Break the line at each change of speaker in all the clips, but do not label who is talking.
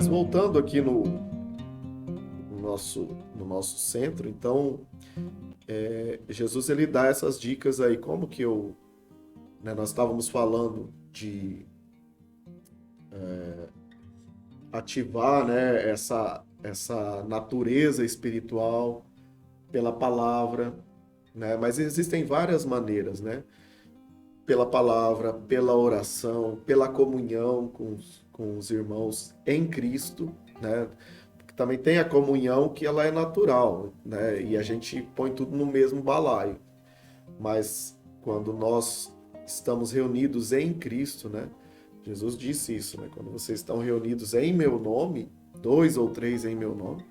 Mas voltando aqui no nosso centro, então, Jesus ele dá essas dicas aí, como que nós estávamos falando de ativar, né, essa natureza espiritual pela palavra, né? Mas existem várias maneiras, né? Pela palavra, pela oração, pela comunhão com os irmãos em Cristo, né? Também tem a comunhão que ela é natural, né? E a gente põe tudo no mesmo balaio. Mas quando nós estamos reunidos em Cristo, né? Jesus disse isso, né? Quando vocês estão reunidos em meu nome, 2 ou 3 em meu nome,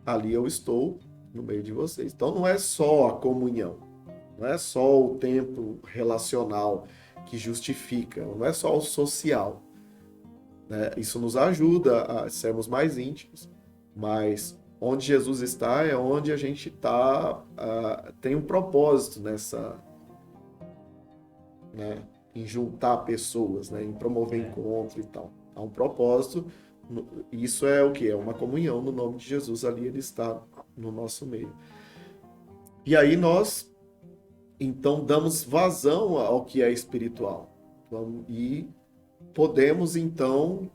ali eu estou no meio de vocês. Então não é só a comunhão, não é só o tempo relacional que justifica, não é só o social, né? Isso nos ajuda a sermos mais íntimos, mas onde Jesus está é onde a gente está, tem um propósito né, em juntar pessoas, né, em promover encontro e tal. Há um propósito, isso é o que? É uma comunhão no nome de Jesus, ali ele está no nosso meio. E aí nós, então, damos vazão ao que é espiritual. E podemos, então,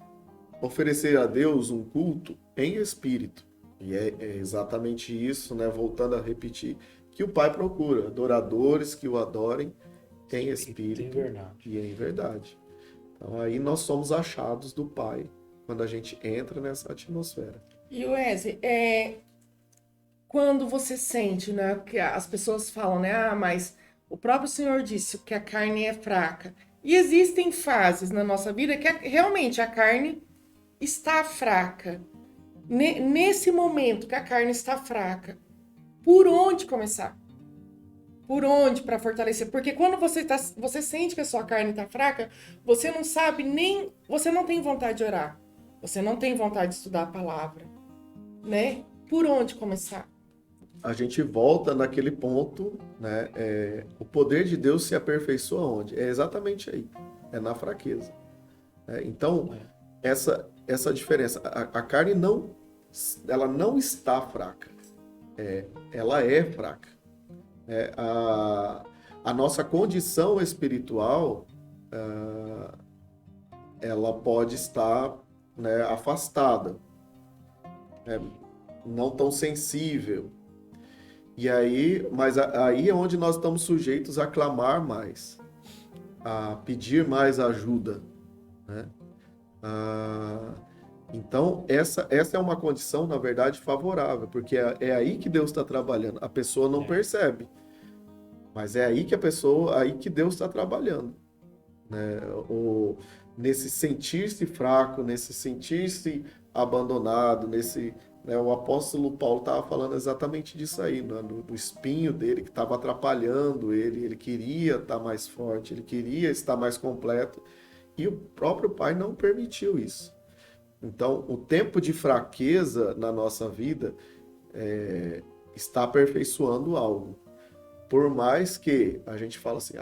oferecer a Deus um culto em espírito. E é exatamente isso, né? Voltando a repetir, que o Pai procura, adoradores que o adorem em espírito e em verdade. Então aí nós somos achados do Pai quando a gente entra nessa atmosfera.
E Wesley, quando você sente, né, que as pessoas falam, né, mas o próprio Senhor disse que a carne é fraca. E existem fases na nossa vida que realmente a carne está fraca. Nesse momento que a carne está fraca, por onde começar? Por onde para fortalecer? Porque quando você sente que a sua carne está fraca, você não sabe nem, você não tem vontade de orar, você não tem vontade de estudar a palavra, né? Por onde começar?
A gente volta naquele ponto, né? O poder de Deus se aperfeiçoa onde? É exatamente aí, é na fraqueza. Então, essa diferença, a carne ela não está fraca, ela é fraca. A nossa condição espiritual, ela pode estar, né, afastada, né, não tão sensível. E aí, mas aí é onde nós estamos sujeitos a clamar mais, a pedir mais ajuda, né? Então, essa é uma condição, na verdade, favorável, porque é aí que Deus está trabalhando. A pessoa não percebe, mas é aí aí que Deus está trabalhando, né? Nesse sentir-se fraco, nesse sentir-se abandonado, né, o apóstolo Paulo estava falando exatamente disso aí, né, do espinho dele que estava atrapalhando ele queria estar mais forte, ele queria estar mais completo, e o próprio Pai não permitiu isso. Então, o tempo de fraqueza na nossa vida está aperfeiçoando algo. Por mais que a gente fala assim,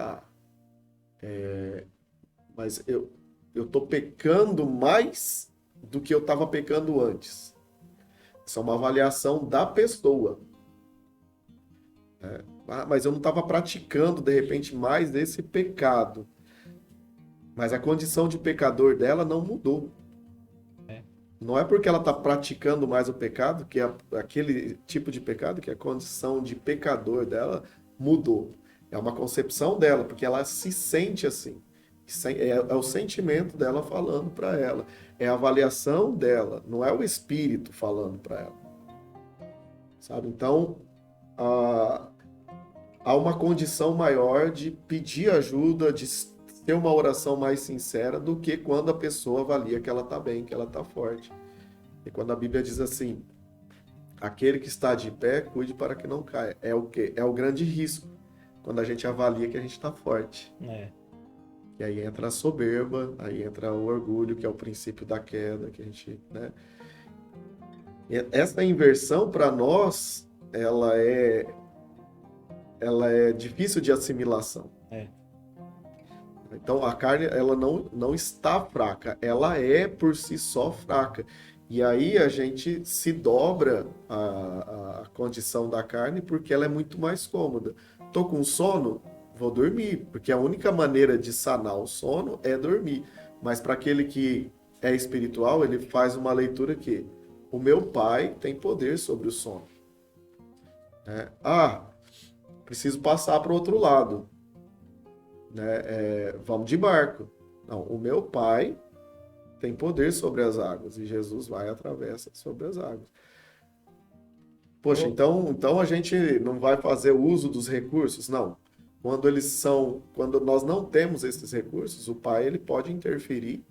mas eu tô pecando mais do que eu estava pecando antes. Isso é uma avaliação da pessoa. Mas eu não estava praticando, de repente, mais esse pecado. Mas a condição de pecador dela não mudou. Não é porque ela está praticando mais o pecado, que é aquele tipo de pecado, que a condição de pecador dela mudou. É uma concepção dela, porque ela se sente assim. É o sentimento dela falando para ela. É a avaliação dela, não é o espírito falando para ela. Sabe? Então, há uma condição maior de pedir ajuda, de ter uma oração mais sincera do que quando a pessoa avalia que ela está bem, que ela está forte. E quando a Bíblia diz assim, aquele que está de pé, cuide para que não caia. É o quê? É o grande risco, quando a gente avalia que a gente está forte. E aí entra a soberba, aí entra o orgulho, que é o princípio da queda, que a gente, né? E essa inversão, para nós, ela é difícil de assimilação. Então, a carne, ela não está fraca, ela é por si só fraca. E aí a gente se dobra a condição da carne porque ela é muito mais cômoda. Tô com sono, vou dormir, porque a única maneira de sanar o sono é dormir. Mas para aquele que é espiritual, ele faz uma leitura que o meu pai tem poder sobre o sono. Né? Preciso passar para o outro lado. Né? Vamos de barco. Não, o meu pai tem poder sobre as águas e Jesus vai e atravessa sobre as águas. Poxa, então a gente não vai fazer uso dos recursos? Não. Quando nós não temos esses recursos, o pai ele pode interferir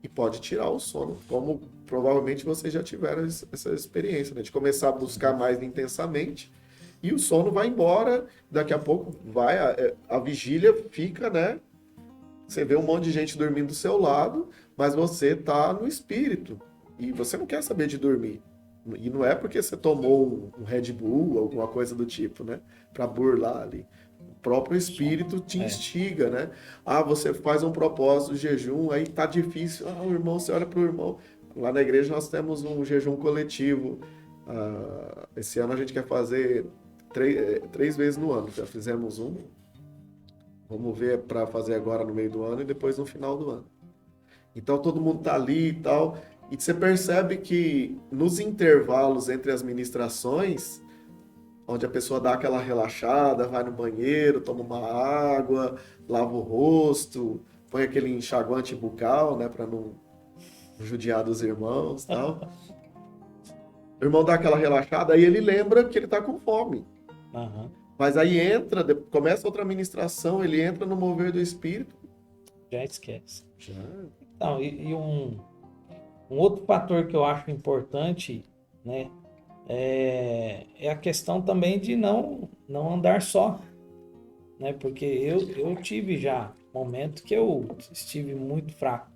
e pode tirar o sono, como provavelmente vocês já tiveram essa experiência, né? De começar a buscar mais intensamente e o sono vai embora, daqui a pouco a vigília fica, né? Você vê um monte de gente dormindo do seu lado, mas você tá no espírito e você não quer saber de dormir. E não é porque você tomou um Red Bull, alguma coisa do tipo, né? Para burlar ali. O próprio espírito te instiga, né? Você faz um propósito de jejum, aí tá difícil. O irmão, você olha pro irmão. Lá na igreja nós temos um jejum coletivo. Esse ano a gente quer fazer 3 vezes no ano. Já fizemos um. Vamos ver para fazer agora no meio do ano e depois no final do ano. Então todo mundo tá ali e tal. E você percebe que nos intervalos entre as ministrações, onde a pessoa dá aquela relaxada, vai no banheiro, toma uma água, lava o rosto, põe aquele enxaguante bucal, né, para não judiar dos irmãos e tal. O irmão dá aquela relaxada, aí ele lembra que ele tá com fome.
Uhum.
Mas aí começa outra ministração, ele entra no mover do Espírito.
Já esquece.
Já.
Então, e um outro fator que eu acho importante, né, é a questão também de não andar só, né, porque eu tive já momentos que eu estive muito fraco,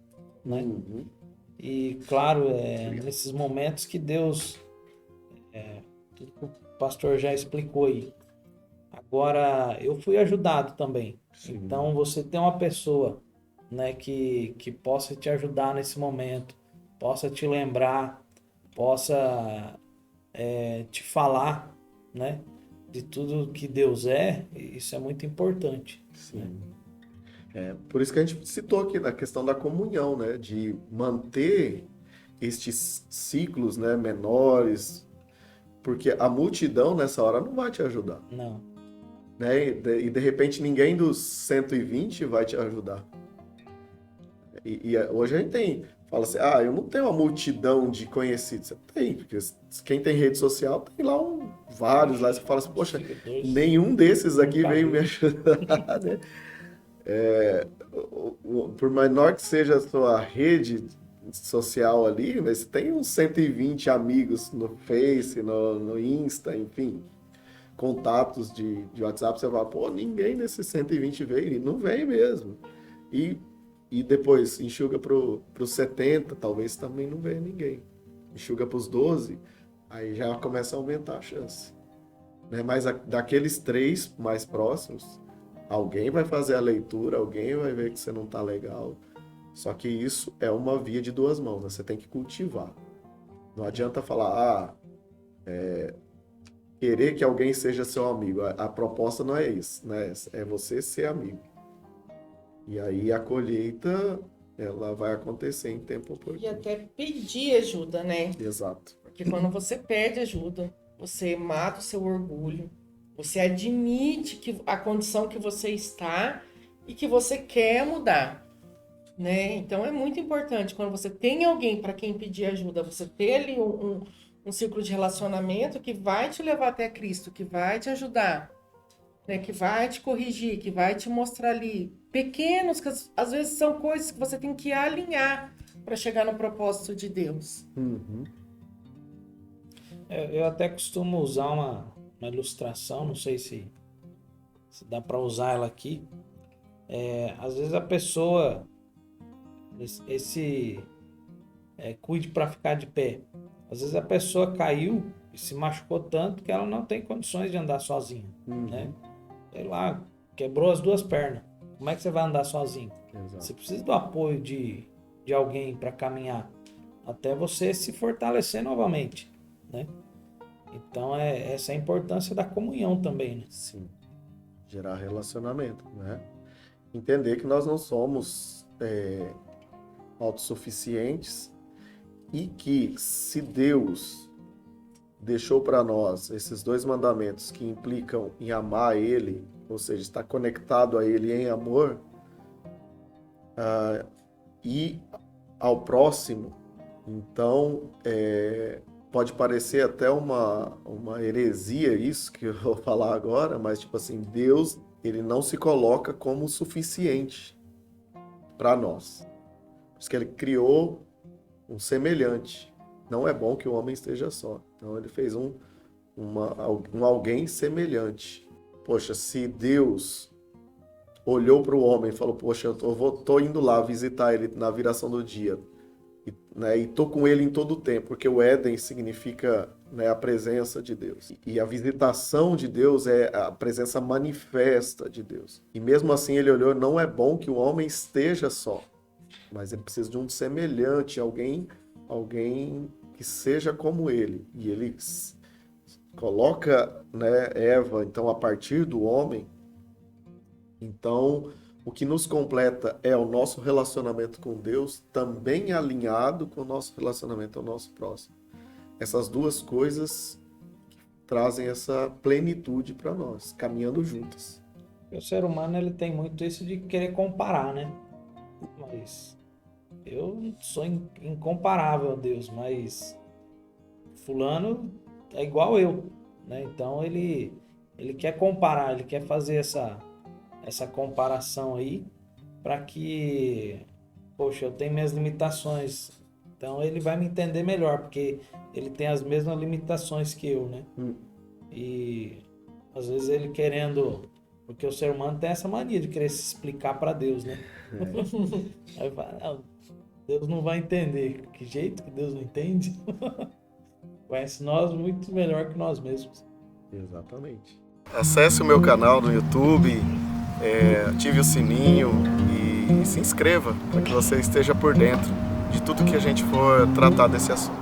né, e claro, nesses momentos que Deus, tudo que o pastor já explicou aí, agora eu fui ajudado também. Sim. Então você tem uma pessoa, né, que possa te ajudar nesse momento, possa te lembrar, possa te falar, né, de tudo que Deus isso é muito importante.
Sim. Por isso que a gente citou aqui na questão da comunhão, né, de manter estes ciclos, né, menores, porque a multidão nessa hora não vai te ajudar.
Não.
Né? E de repente ninguém dos 120 vai te ajudar. E hoje a gente fala assim, eu não tenho uma multidão de conhecidos. Você tem, porque quem tem rede social tem lá vários lá. Você fala assim, poxa, nenhum desses aqui veio me ajudar, né? Por menor que seja a sua rede social ali, mas você tem uns 120 amigos no Face, no Insta, enfim, contatos de WhatsApp, você fala, ninguém desses 120 veio, e não vem mesmo. E depois enxuga para os 70, talvez também não venha ninguém. Enxuga para os 12, aí já começa a aumentar a chance. Né? Mas daqueles 3 mais próximos, alguém vai fazer a leitura, alguém vai ver que você não está legal. Só que isso é uma via de 2 mãos, né? Você tem que cultivar. Não adianta falar, querer que alguém seja seu amigo. A proposta não é isso, né? É você ser amigo. E aí a colheita, ela vai acontecer em tempo oportuno.
E até pedir ajuda, né?
Exato.
Porque quando você pede ajuda, você mata o seu orgulho, você admite a condição que você está e que você quer mudar, né? Então é muito importante quando você tem alguém para quem pedir ajuda, você ter ali um ciclo de relacionamento que vai te levar até Cristo, que vai te ajudar, né? Que vai te corrigir, que vai te mostrar ali pequenos, que às vezes são coisas que você tem que alinhar para chegar no propósito de Deus.
Uhum.
Eu até costumo usar uma ilustração, não sei se dá para usar ela aqui. Às vezes a pessoa cuide para ficar de pé. Às vezes a pessoa caiu e se machucou tanto que ela não tem condições de andar sozinha, né? Sei lá, quebrou as 2 pernas. Como é que você vai andar sozinho?
Exato.
Você precisa do apoio de alguém para caminhar. até você se fortalecer novamente, né? Então, essa é a importância da comunhão também, né?
Sim. Gerar relacionamento, né? Entender que nós não somos autossuficientes e que se Deus deixou para nós esses 2 mandamentos que implicam em amar Ele, ou seja, estar conectado a Ele em amor, e ao próximo, então pode parecer até uma heresia isso que eu vou falar agora, mas tipo assim, Deus, ele não se coloca como suficiente para nós. Por isso que ele criou um semelhante. Não é bom que o homem esteja só. Então ele fez um alguém semelhante. Poxa, se Deus olhou para o homem e falou, poxa, eu tô indo lá visitar ele na viração do dia, e tô com ele em todo o tempo, porque o Éden significa, né, a presença de Deus. E a visitação de Deus é a presença manifesta de Deus. E mesmo assim ele olhou, não é bom que o homem esteja só, mas ele precisa de um semelhante, alguém que seja como ele. E ele coloca, né, Eva, então, a partir do homem. Então, o que nos completa é o nosso relacionamento com Deus, também alinhado com o nosso relacionamento ao nosso próximo. Essas duas coisas trazem essa plenitude para nós, caminhando juntas.
O ser humano, ele tem muito isso de querer comparar, né? Mas eu sou incomparável a Deus, mas fulano é igual eu, né? Então ele quer comparar, ele quer fazer essa comparação aí para que, poxa, eu tenho minhas limitações, então ele vai me entender melhor, porque ele tem as mesmas limitações que eu, né? E às vezes ele querendo, porque o ser humano tem essa mania de querer se explicar para Deus, né? Aí fala, não, Deus não vai entender. Que jeito que Deus não entende? Conhece nós muito melhor que nós mesmos.
Exatamente. Acesse o meu canal no YouTube, ative o sininho e se inscreva para que você esteja por dentro de tudo que a gente for tratar desse assunto.